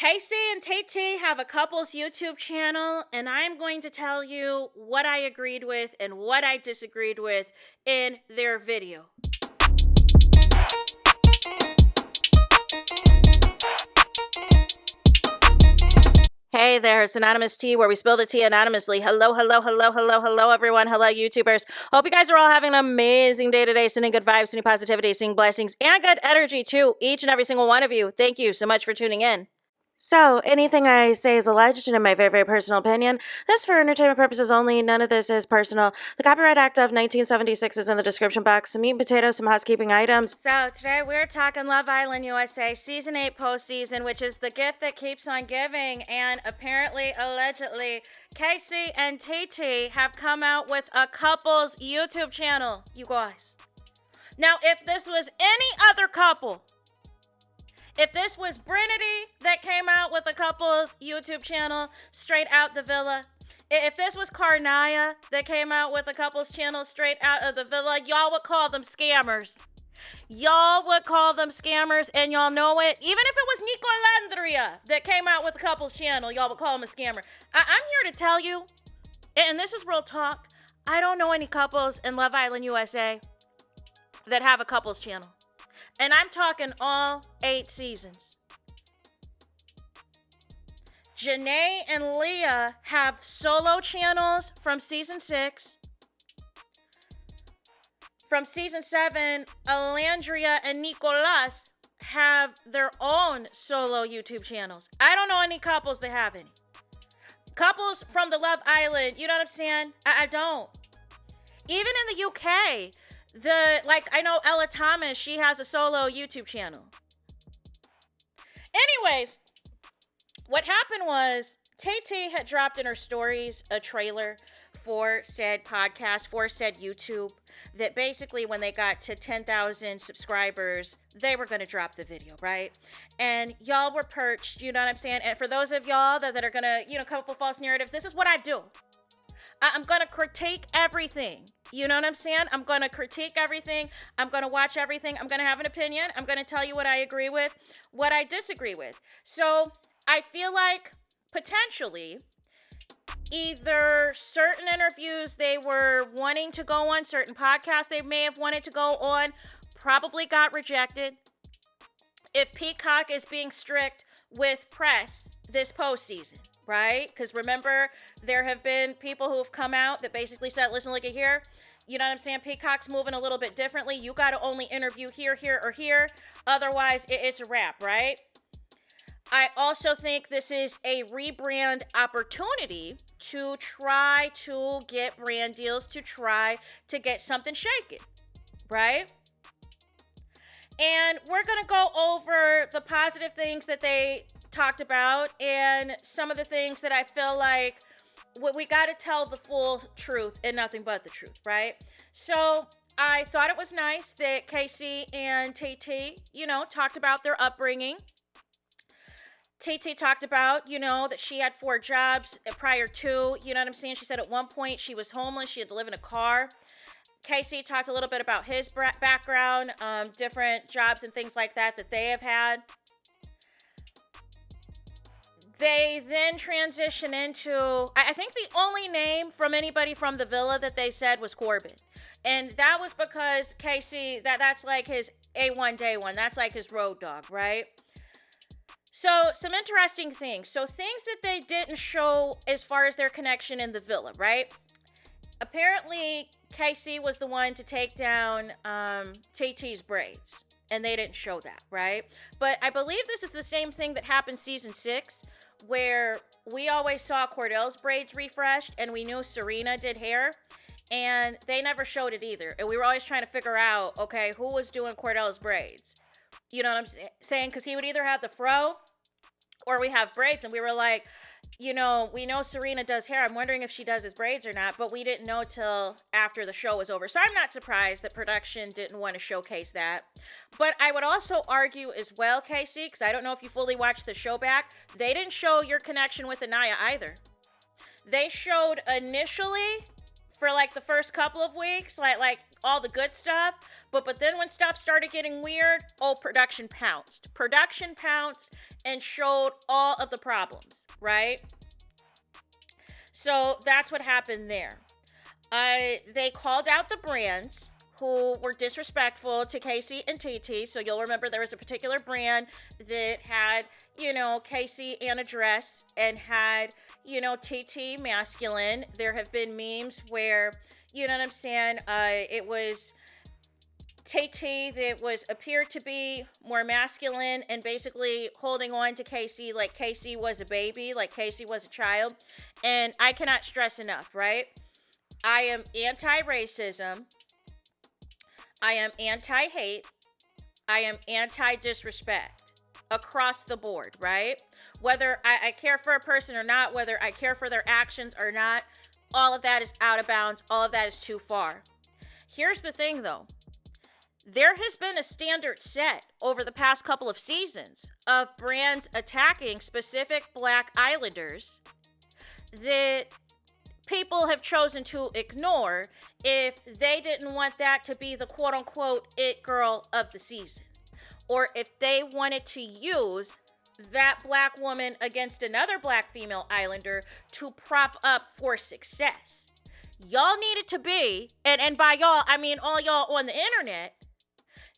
Casey and TiTi have a couple's YouTube channel, and I'm going to tell you what I agreed with and what I disagreed with in their video. Hey there, it's Anonymous Tea, where we spill the tea anonymously. Hello, everyone. Hello, YouTubers. Hope you guys are all having an amazing day today, sending good vibes, sending positivity, sending blessings, and good energy to each and every single one of you. Thank you so much for tuning in. So, anything I say is alleged and in my very, very personal opinion. This is for entertainment purposes only. None of this is personal. The Copyright Act of 1976 is in the description box. Some meat and potatoes, some housekeeping items. So, today we're talking Love Island USA Season 8 postseason, which is the gift that keeps on giving. And apparently, allegedly, Casey and TiTi have come out with a couple's YouTube channel, you guys. Now, if this was any other couple, if this was Brinity that came out with a couple's YouTube channel straight out the villa, if this was Karnaya that came out with a couple's channel straight out of the villa, y'all would call them scammers. Y'all would call them scammers, and y'all know it. Even if it was Nicolandria that came out with a couple's channel, y'all would call them a scammer. I'm here to tell you, and this is real talk, I don't know any couples in Love Island USA that have a couple's channel. And I'm talking all 8 seasons. Janae and Leah have solo channels from season 6. From season 7, Alandria and Nicolas have their own solo YouTube channels. I don't know any couples that have any. Couples from the Love Island, you know what I'm saying? I don't. Even in the UK, I know Ella Thomas, she has a solo YouTube channel. Anyways, what happened was TiTi had dropped in her stories a trailer for said podcast, for said YouTube, that basically when they got to 10,000 subscribers, they were going to drop the video, right? And y'all were perched, you know what I'm saying? And for those of y'all that are going to, come up with false narratives, this is what I do. I'm going to critique everything. You know what I'm saying? I'm going to critique everything. I'm going to watch everything. I'm going to have an opinion. I'm going to tell you what I agree with, what I disagree with. So I feel like potentially either certain interviews they were wanting to go on, certain podcasts they may have wanted to go on, probably got rejected. If Peacock is being strict with press this postseason, right? Because remember, there have been people who have come out that basically said, listen, look at here. You know what I'm saying? Peacock's moving a little bit differently. You got to only interview here, or here. Otherwise, it's a wrap, right? I also think this is a rebrand opportunity to try to get brand deals, to try to get something shaken, right? And we're going to go over the positive things that they talked about and some of the things that I feel like we got to tell the full truth and nothing but the truth, right? So I thought it was nice that Casey and TiTi, talked about their upbringing. TiTi talked about, that she had 4 jobs prior to, you know what I'm saying? She said at one point she was homeless. She had to live in a car. Casey talked a little bit about his background, different jobs and things like that they have had. They then transition into, I think the only name from anybody from the villa that they said was Corbin. And that was because Casey, that's like his A1 day one. That's like his road dog, right? So some interesting things. So things that they didn't show as far as their connection in the villa, right? Apparently, Casey was the one to take down TiTi's braids. And they didn't show that, right? But I believe this is the same thing that happened season 6, where we always saw Cordell's braids refreshed and we knew Serena did hair, and they never showed it either. And we were always trying to figure out, okay, who was doing Cordell's braids? You know what I'm saying? Because he would either have the fro or we have braids, and we were like, we know Serena does hair. I'm wondering if she does his braids or not, but we didn't know till after the show was over. So I'm not surprised that production didn't want to showcase that. But I would also argue as well, Casey, because I don't know if you fully watched the show back, they didn't show your connection with Anaya either. They showed initially for like the first couple of weeks, like all the good stuff. But then when stuff started getting weird, production pounced. Production pounced and showed all of the problems, right? So that's what happened there. They called out the brands who were disrespectful to Casey and TiTi. So you'll remember there was a particular brand that had, Casey in a dress and had, TiTi masculine. There have been memes where, it was TiTi that appeared to be more masculine and basically holding on to Casey like Casey was a baby, like Casey was a child. And I cannot stress enough, right? I am anti-racism. I am anti-hate. I am anti-disrespect across the board, right? Whether I care for a person or not, whether I care for their actions or not, all of that is out of bounds. All of that is too far. Here's the thing, though. There has been a standard set over the past couple of seasons of brands attacking specific Black Islanders that people have chosen to ignore if they didn't want that to be the quote-unquote it girl of the season, or if they wanted to use that Black woman against another Black female Islander to prop up for success. Y'all needed to be, and by y'all, I mean all y'all on the internet,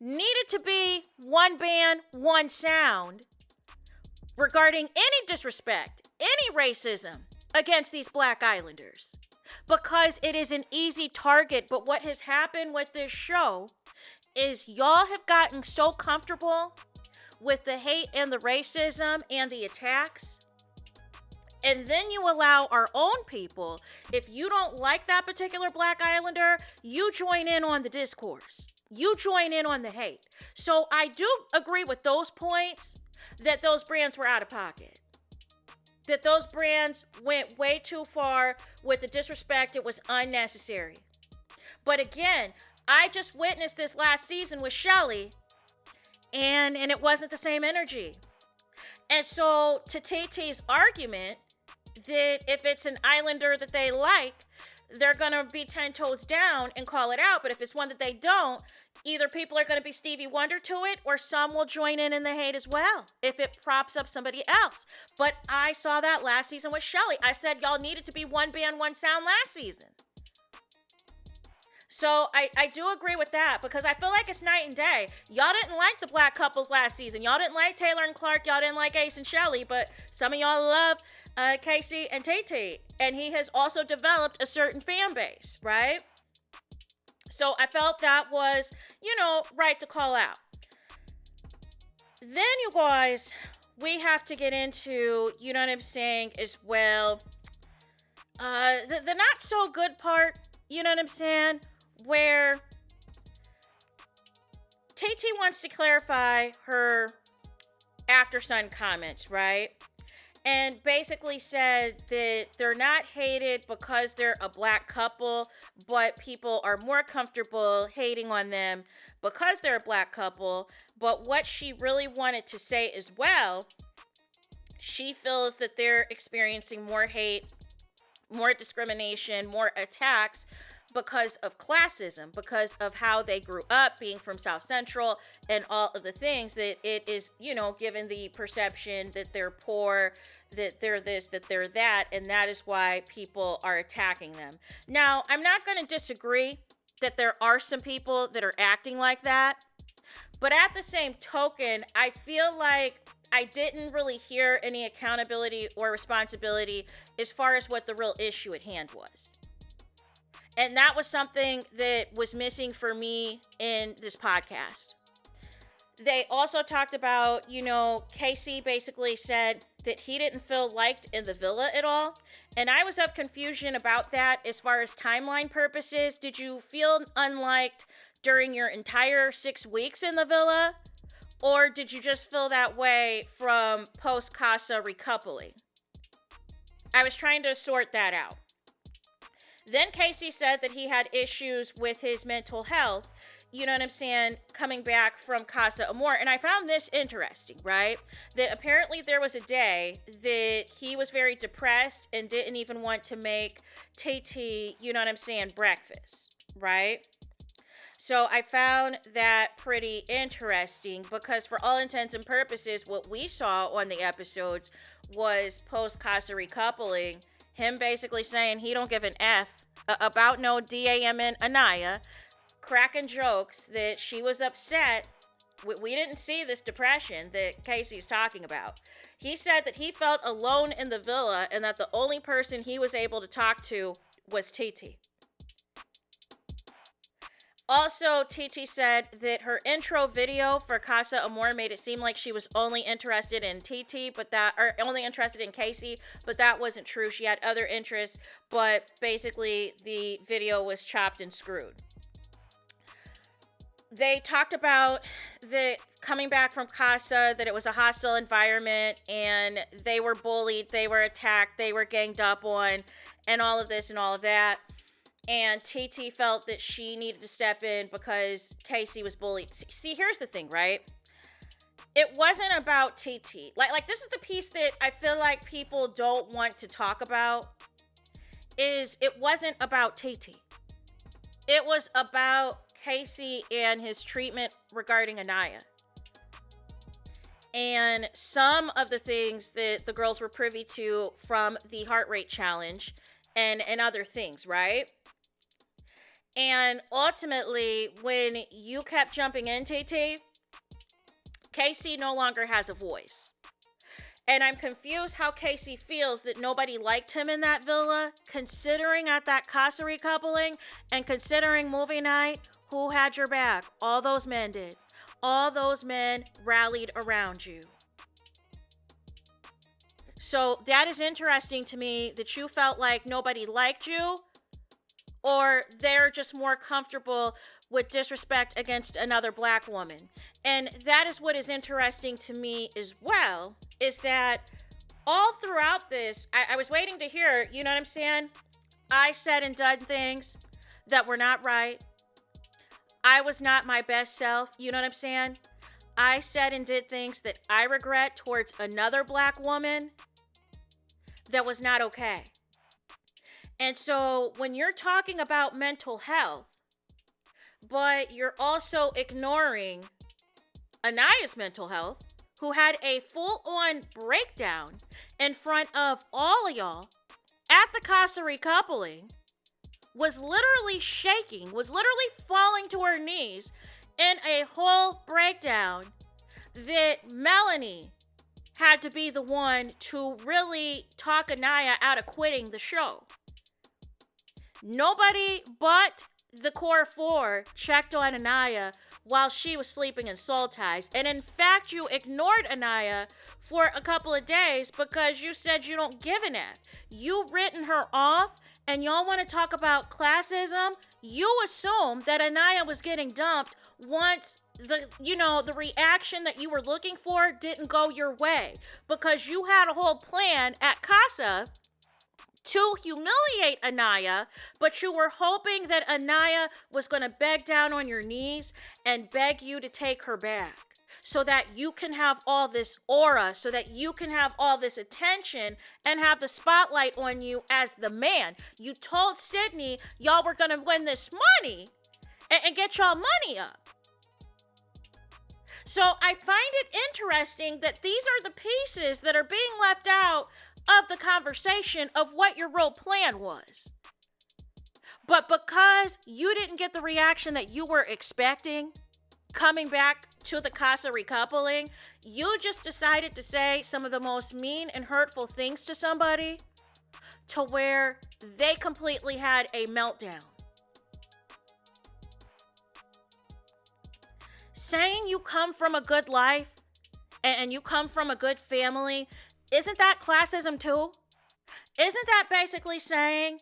needed to be one band, one sound regarding any disrespect, any racism against these Black Islanders, because it is an easy target. But what has happened with this show is y'all have gotten so comfortable with the hate and the racism and the attacks, and then you allow our own people, if you don't like that particular Black Islander, you join in on the discourse. You join in on the hate. So I do agree with those points that those brands were out of pocket. That those brands went way too far with the disrespect. It was unnecessary. But again, I just witnessed this last season with Shelly, and it wasn't the same energy. And so to TiTi's argument that if it's an Islander that they like, they're going to be 10 toes down and call it out. But if it's one that they don't, either people are going to be Stevie Wonder to it, or some will join in the hate as well if it props up somebody else. But I saw that last season with Shelly. I said y'all needed to be one band, one sound last season. So I do agree with that, because I feel like it's night and day. Y'all didn't like the Black couples last season. Y'all didn't like Taylor and Clark. Y'all didn't like Ace and Shelly. But some of y'all love Casey and TiTi. And he has also developed a certain fan base, right? So I felt that was, right to call out. Then, you guys, we have to get into, as well, the not so good part, where TiTi wants to clarify her after Sun comments, right? And basically said that they're not hated because they're a Black couple, but people are more comfortable hating on them because they're a Black couple. But what she really wanted to say as well, she feels that they're experiencing more hate, more discrimination, more attacks because of classism, because of how they grew up, being from South Central, and all of the things that it is, given the perception that they're poor, that they're this, that they're that, and that is why people are attacking them. Now, I'm not going to disagree that there are some people that are acting like that, but at the same token, I feel like I didn't really hear any accountability or responsibility as far as what the real issue at hand was. And that was something that was missing for me in this podcast. They also talked about, Casey basically said that he didn't feel liked in the villa at all. And I was of confusion about that as far as timeline purposes. Did you feel unliked during your entire 6 weeks in the villa? Or did you just feel that way from post-Casa recoupling? I was trying to sort that out. Then Casey said that he had issues with his mental health, coming back from Casa Amor. And I found this interesting, right? That apparently there was a day that he was very depressed and didn't even want to make TiTi, breakfast, right? So I found that pretty interesting because, for all intents and purposes, what we saw on the episodes was post Casa recoupling, him basically saying he don't give an F about no DAMN Anaya, cracking jokes that she was upset. We didn't see this depression that Casey's talking about. He said that he felt alone in the villa and that the only person he was able to talk to was TiTi. Also, TiTi said that her intro video for Casa Amor made it seem like she was only interested in TiTi, or only interested in Casey, but that wasn't true. She had other interests, but basically the video was chopped and screwed. They talked about the coming back from Casa, that it was a hostile environment and they were bullied, they were attacked, they were ganged up on, and all of this and all of that. And TiTi felt that she needed to step in because Casey was bullied. See, here's the thing, right? It wasn't about TiTi. Like this is the piece that I feel like people don't want to talk about, is it wasn't about TiTi. It was about Casey and his treatment regarding Anaya. And some of the things that the girls were privy to from the heart rate challenge and other things, right? And ultimately, when you kept jumping in, TiTi, Casey no longer has a voice. And I'm confused how Casey feels that nobody liked him in that villa, considering at that Casa recoupling and considering movie night, who had your back? All those men did. All those men rallied around you. So that is interesting to me that you felt like nobody liked you, or they're just more comfortable with disrespect against another black woman. And that is what is interesting to me as well, is that all throughout this, I was waiting to hear, you know what I'm saying? I said and done things that were not right. I was not my best self, you know what I'm saying? I said and did things that I regret towards another black woman that was not okay. And so when you're talking about mental health, but you're also ignoring Anaya's mental health, who had a full-on breakdown in front of all of y'all at the Casa recoupling, was literally shaking, was literally falling to her knees in a whole breakdown, that Melanie had to be the one to really talk Anaya out of quitting the show. Nobody but the core four checked on Anaya while she was sleeping in soul ties. And in fact, you ignored Anaya for a couple of days because you said you don't give an F. You written her off, and y'all want to talk about classism. You assume that Anaya was getting dumped once the reaction that you were looking for didn't go your way, because you had a whole plan at Casa to humiliate Anaya, but you were hoping that Anaya was going to beg down on your knees and beg you to take her back, so that you can have all this aura, so that you can have all this attention and have the spotlight on you as the man. You told Sydney y'all were going to win this money and get y'all money up. So I find it interesting that these are the pieces that are being left out of the conversation of what your real plan was. But because you didn't get the reaction that you were expecting coming back to the Casa recoupling, you just decided to say some of the most mean and hurtful things to somebody, to where they completely had a meltdown. Saying you come from a good life and you come from a good family, isn't that classism too? Isn't that basically saying,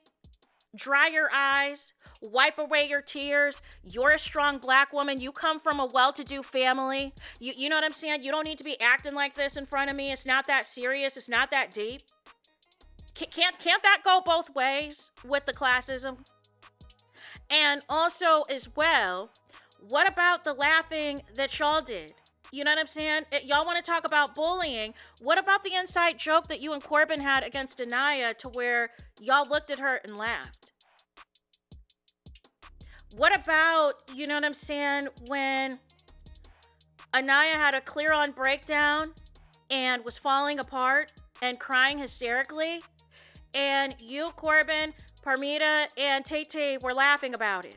dry your eyes, wipe away your tears, you're a strong black woman, you come from a well-to-do family, you know what I'm saying? You don't need to be acting like this in front of me. It's not that serious. It's not that deep. Can't that go both ways with the classism? And also as well, what about the laughing that y'all did? You know what I'm saying? Y'all want to talk about bullying. What about the inside joke that you and Corbin had against Anaya, to where y'all looked at her and laughed? What about, you know what I'm saying, when Anaya had a clear on breakdown and was falling apart and crying hysterically, and you, Corbin, Parmita, and TiTi were laughing about it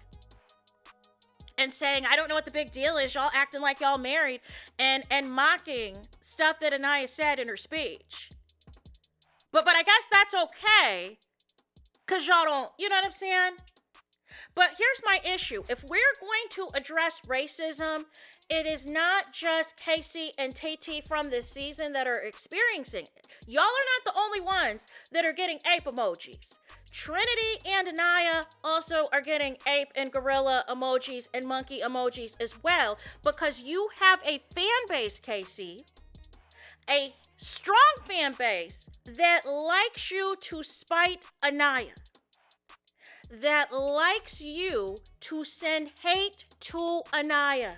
and saying, I don't know what the big deal is, y'all acting like y'all married, and mocking stuff that Anaya said in her speech. But I guess that's okay, because y'all don't, you know what I'm saying? But here's my issue. If we're going to address racism, it is not just Casey and TiTi from this season that are experiencing it. Y'all are not the only ones that are getting ape emojis. Trinity and Anaya also are getting ape and gorilla emojis and monkey emojis as well, because you have a fan base, Casey, a strong fan base that likes you to spite Anaya, that likes you to send hate to Anaya,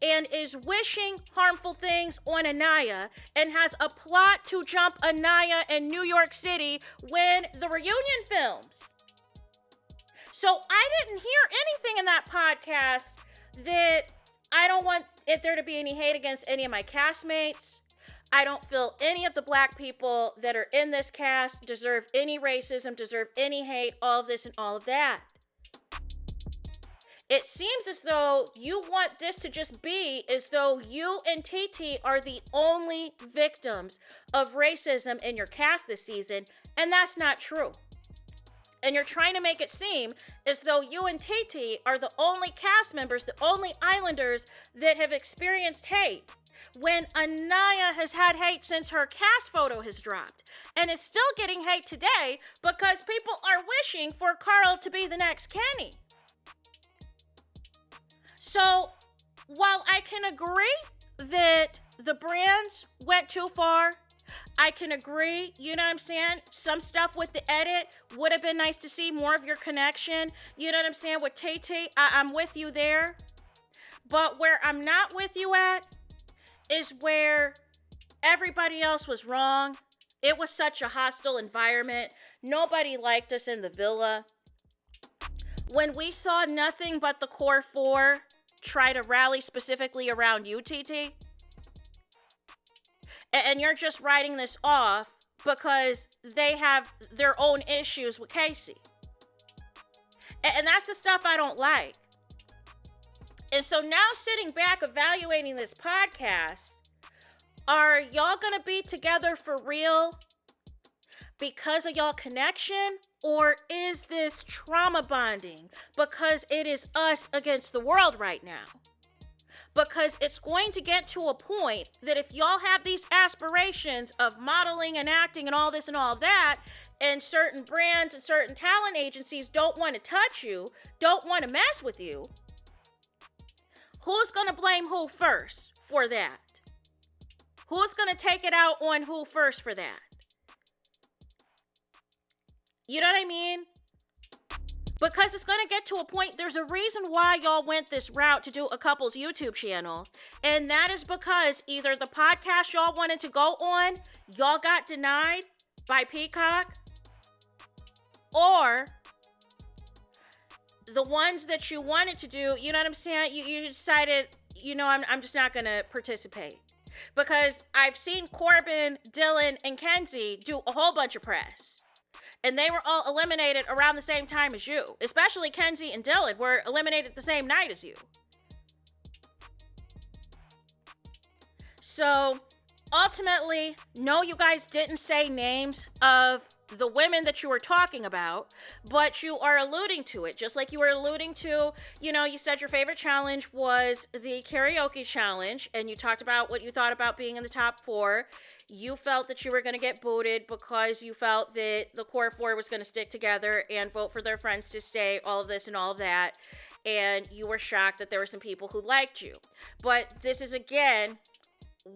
and is wishing harmful things on Anaya, and has a plot to jump Anaya in New York City when the reunion films. So I didn't hear anything in that podcast that I don't want if there to be any hate against any of my castmates. I don't feel any of the black people that are in this cast deserve any racism, deserve any hate, all of this and all of that. It seems as though you want this to just be as though you and TiTi are the only victims of racism in your cast this season, and that's not true. And you're trying to make it seem as though you and TiTi are the only cast members, the only Islanders that have experienced hate, when Anaya has had hate since her cast photo has dropped, and is still getting hate today because people are wishing for Carl to be the next Kenny. So, while I can agree that the brands went too far, I can agree, you know what I'm saying? Some stuff with the edit would have been nice to see more of your connection. You know what I'm saying? With TiTi, I'm with you there. But where I'm not with you at is where everybody else was wrong. It was such a hostile environment. Nobody liked us in the villa. When we saw nothing but the core four try to rally specifically around you, TiTi, and you're just writing this off because they have their own issues with Casey. And that's the stuff I don't like. And so now, sitting back evaluating this podcast, are y'all gonna be together for real because of y'all connection? Or is this trauma bonding because it is us against the world right now? Because it's going to get to a point that if y'all have these aspirations of modeling and acting and all this and all that, and certain brands and certain talent agencies don't want to touch you, don't want to mess with you, who's going to blame who first for that? Who's going to take it out on who first for that? You know what I mean? Because it's going to get to a point, there's a reason why y'all went this route to do a couple's YouTube channel. And that is because either the podcast y'all wanted to go on, y'all got denied by Peacock, or the ones that you wanted to do, you know what I'm saying? You decided, you know, I'm just not going to participate. Because I've seen Corbin, Dylan, and Kenzie do a whole bunch of press. And they were all eliminated around the same time as you. Especially Kenzie and Dylan were eliminated the same night as you. So, ultimately, no, you guys didn't say names of the women that you were talking about, but you are alluding to it. Just like you were alluding to, you know, you said your favorite challenge was the karaoke challenge, and you talked about what you thought about being in the top 4. You felt that you were going to get booted because you felt that the core 4 was going to stick together and vote for their friends to stay, all of this and all of that. And you were shocked that there were some people who liked you. But this is, again,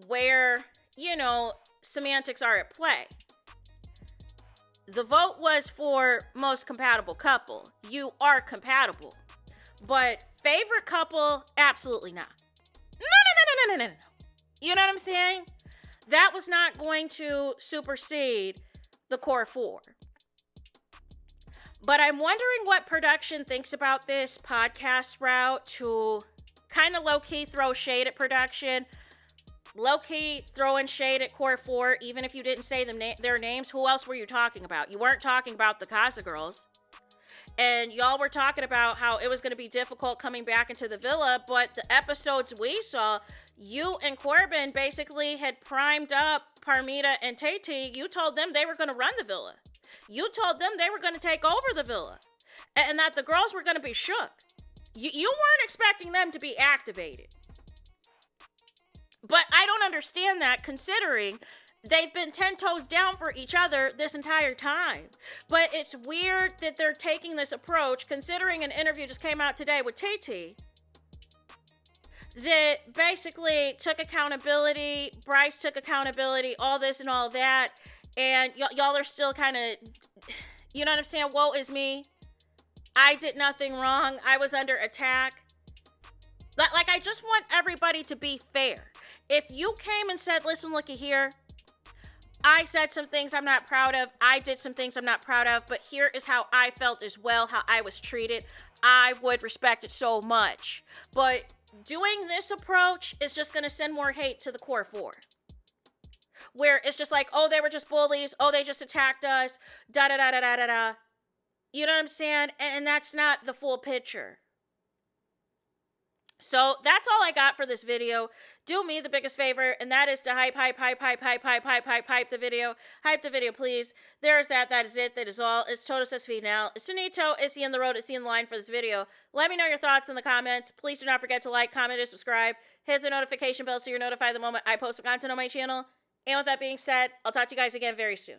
where, you know, semantics are at play. The vote was for most compatible couple. You are compatible. But favorite couple, absolutely not. No. You know what I'm saying? That was not going to supersede the core 4. But I'm wondering what production thinks about this podcast route to kind of low-key throw shade at production, low-key throwing shade at Core 4, even if you didn't say their names. Who else were you talking about? You weren't talking about the Casa girls. And y'all were talking about how it was going to be difficult coming back into the villa, but the episodes we saw, you and Corbin basically had primed up Parmita and TiTi. You told them they were going to run the villa. You told them they were going to take over the villa and that the girls were going to be shook. You weren't expecting them to be activated. But I don't understand that, considering they've been 10 toes down for each other this entire time. But it's weird that they're taking this approach, considering an interview just came out today with TiTi that basically took accountability. Bryce took accountability, all this and all that. And y'all are still kind of, you know what I'm saying? Woe is me. I did nothing wrong. I was under attack. Like, I just want everybody to be fair. If you came and said, listen, looky here, I said some things I'm not proud of. I did some things I'm not proud of, but here is how I felt as well, how I was treated. I would respect it so much. But doing this approach is just going to send more hate to the Core 4. Where it's just like, oh, they were just bullies. Oh, they just attacked us. Da-da-da-da-da-da-da. You know what I'm saying? And that's not the full picture. So that's all I got for this video. Do me the biggest favor, and that is to hype the video. Hype the video, please. There's that. That is it. That is all. It's Toto says now. It's finito. It's the end of the road. It's the end of the line for this video. Let me know your thoughts in the comments. Please do not forget to like, comment, and subscribe. Hit the notification bell so you're notified the moment I post content on my channel. And with that being said, I'll talk to you guys again very soon.